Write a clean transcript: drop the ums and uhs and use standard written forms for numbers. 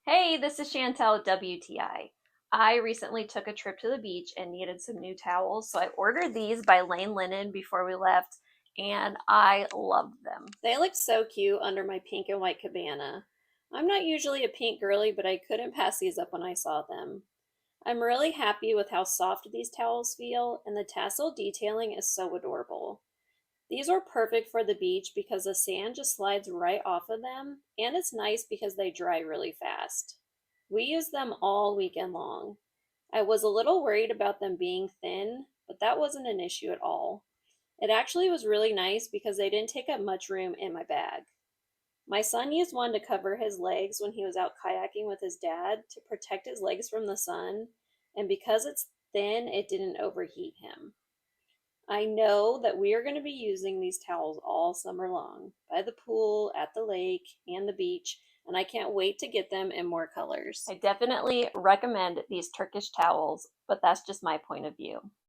Hey, this is Chantel WTI. I recently took a trip to the beach and needed some new towels, so I ordered these by Lane Linen before we left, and I loved them. They look so cute under my pink and white cabana. I'm not usually a pink girly, but I couldn't pass these up when I saw them. I'm really happy with how soft these towels feel, and the tassel detailing is so adorable. These are perfect for the beach because the sand just slides right off of them, and it's nice because they dry really fast. We use them all weekend long. I was a little worried about them being thin, but that wasn't an issue at all. It actually was really nice because they didn't take up much room in my bag. My son used one to cover his legs when he was out kayaking with his dad to protect his legs from the sun, and because it's thin, it didn't overheat him. I know that we are going to be using these towels all summer long by the pool, at the lake, and the beach, and I can't wait to get them in more colors. I definitely recommend these Turkish towels, but that's just my point of view.